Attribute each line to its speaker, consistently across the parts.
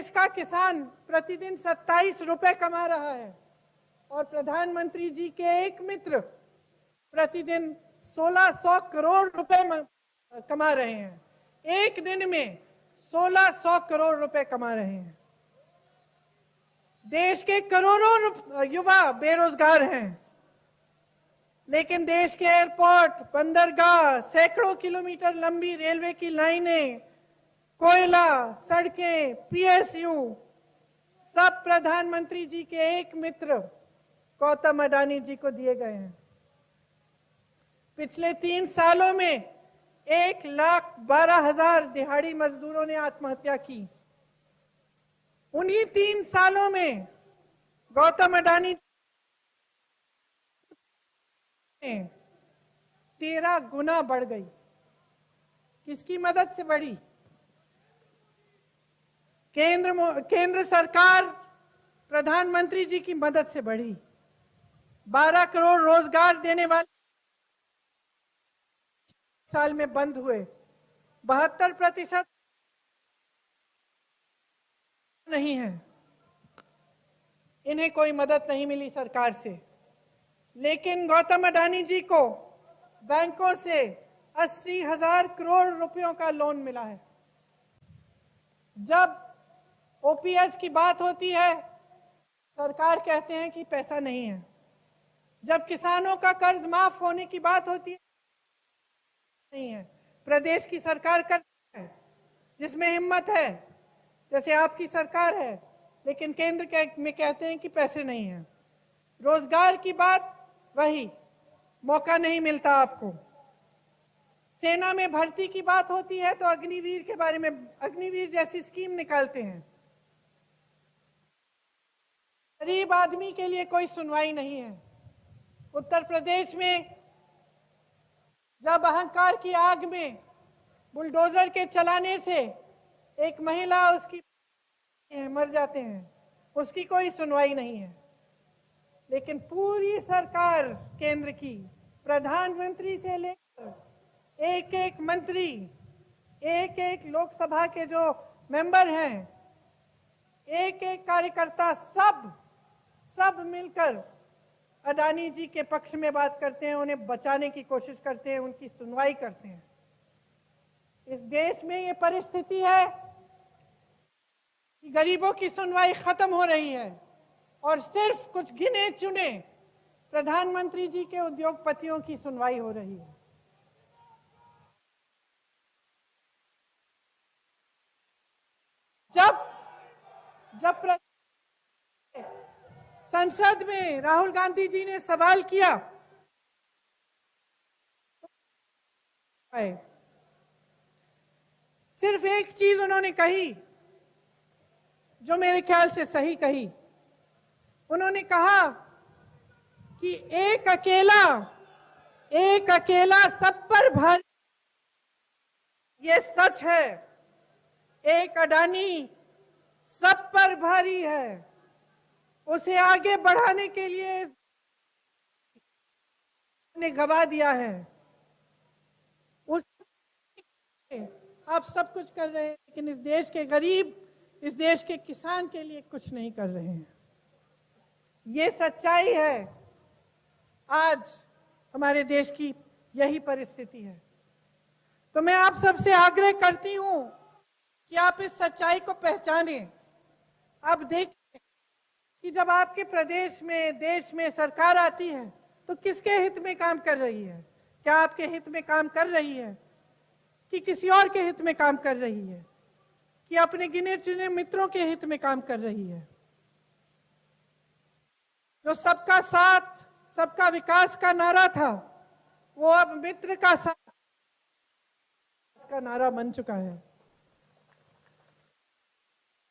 Speaker 1: देश का किसान प्रतिदिन 27 रुपए कमा रहा है और प्रधानमंत्री जी के एक मित्र प्रतिदिन 1600 करोड़ रुपए कमा रहे हैं। एक दिन में 1600 करोड़ रुपए कमा रहे हैं। देश के करोड़ों युवा बेरोजगार हैं, लेकिन देश के एयरपोर्ट, बंदरगाह, सैकड़ों किलोमीटर लंबी रेलवे की लाइनें, कोयला, सड़कें, पीएसयू सब प्रधानमंत्री जी के एक मित्र गौतम अडानी जी को दिए गए हैं। पिछले 3 सालों में 1,12,000 दिहाड़ी मजदूरों ने आत्महत्या की। उन्हीं 3 सालों में गौतम अडानी 13 गुना बढ़ गई। किसकी मदद से बढ़ी? केंद्र सरकार प्रधानमंत्री जी की मदद से बढ़ी। 12 करोड़ रोजगार देने वाले साल में बंद हुए। 72% नहीं है। इन्हें कोई मदद नहीं मिली सरकार से। लेकिन गौतम अडानी जी को बैंकों से 80,000 करोड़ रुपयों का लोन मिला है। जब ओपीएस की बात होती है, सरकार कहते हैं कि पैसा नहीं है। जब किसानों का कर्ज माफ होने की बात होती है, नहीं है। प्रदेश की सरकार करती है, जिसमें हिम्मत है, जैसे आपकी सरकार है, लेकिन केंद्र में कहते हैं कि पैसे नहीं है। रोजगार की बात वही, मौका नहीं मिलता आपको। सेना में भर्ती की बात होती है तो अग्निवीर के बारे में, अग्निवीर जैसी स्कीम निकालते हैं। गरीब आदमी के लिए कोई सुनवाई नहीं है। उत्तर प्रदेश में जब अहंकार की आग में बुलडोजर के चलाने से एक महिला उसकी मर जाते हैं, उसकी कोई सुनवाई नहीं है। लेकिन पूरी सरकार केंद्र की, प्रधानमंत्री से लेकर एक एक मंत्री, एक एक लोकसभा के जो मेंबर हैं, एक एक कार्यकर्ता, सब मिलकर अडानी जी के पक्ष में बात करते हैं, उन्हें बचाने की कोशिश करते हैं, उनकी सुनवाई करते हैं। इस देश में ये परिस्थिति है कि गरीबों की सुनवाई खत्म हो रही है और सिर्फ कुछ गिने चुने प्रधानमंत्री जी के उद्योगपतियों की सुनवाई हो रही है। जब संसद में राहुल गांधी जी ने सवाल किया, सिर्फ एक चीज उन्होंने कही जो मेरे ख्याल से सही कही। उन्होंने कहा कि एक अकेला सब पर भारी। ये सच है, एक अडानी सब पर भारी है। उसे आगे बढ़ाने के लिए ने गवा दिया है। उस आप सब कुछ कर रहे हैं, लेकिन इस देश के गरीब, इस देश के किसान के लिए कुछ नहीं कर रहे हैं। ये सच्चाई है। आज हमारे देश की यही परिस्थिति है। तो मैं आप सबसे आग्रह करती हूं कि आप इस सच्चाई को पहचानें। आप देखें कि जब आपके प्रदेश में, देश में सरकार आती है तो किसके हित में काम कर रही है? क्या आपके हित में काम कर रही है कि किसी और के हित में काम कर रही है, कि अपने गिने चुने मित्रों के हित में काम कर रही है? जो सबका साथ, सबका विकास का नारा था, वो अब मित्र का साथ का नारा बन चुका है।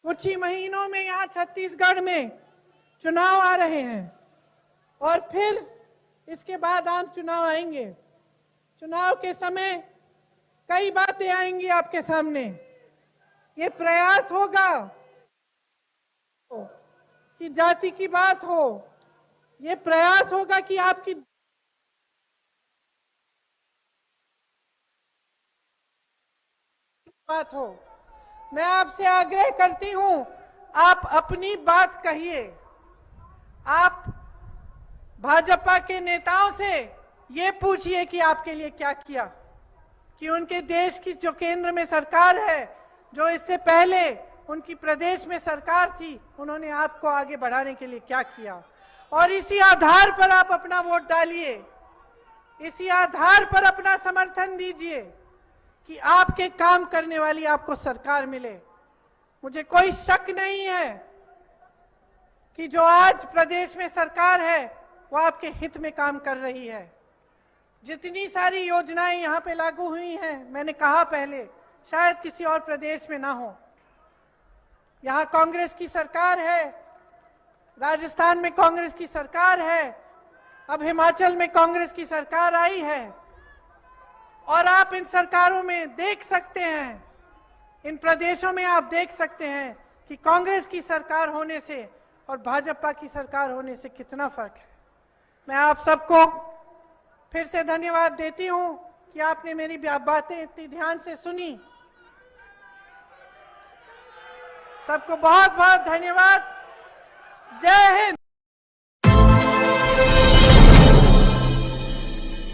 Speaker 1: कुछ ही महीनों में यहाँ छत्तीसगढ़ में चुनाव आ रहे हैं और फिर इसके बाद आम चुनाव आएंगे। चुनाव के समय कई बातें आएंगी आपके सामने। ये प्रयास होगा कि जाति की बात हो, ये प्रयास होगा कि आपकी बात हो। मैं आपसे आग्रह करती हूं आप अपनी बात कहिए। आप भाजपा के नेताओं से ये पूछिए कि आपके लिए क्या किया, कि उनके देश की जो केंद्र में सरकार है, जो इससे पहले उनकी प्रदेश में सरकार थी, उन्होंने आपको आगे बढ़ाने के लिए क्या किया। और इसी आधार पर आप अपना वोट डालिए, इसी आधार पर अपना समर्थन दीजिए कि आपके काम करने वाली आपको सरकार मिले। मुझे कोई शक नहीं है कि जो आज प्रदेश में सरकार है वो आपके हित में काम कर रही है। जितनी सारी योजनाएं यहाँ पे लागू हुई हैं, मैंने कहा पहले, शायद किसी और प्रदेश में ना हो। यहाँ कांग्रेस की सरकार है, राजस्थान में कांग्रेस की सरकार है, अब हिमाचल में कांग्रेस की सरकार आई है। और आप इन सरकारों में देख सकते हैं, इन प्रदेशों में आप देख सकते हैं कि कांग्रेस की सरकार होने से और भाजपा की सरकार होने से कितना फर्क है। मैं आप सबको फिर से धन्यवाद देती हूं कि आपने मेरी बातें इतनी ध्यान से सुनी। सबको बहुत बहुत धन्यवाद। जय हिंद।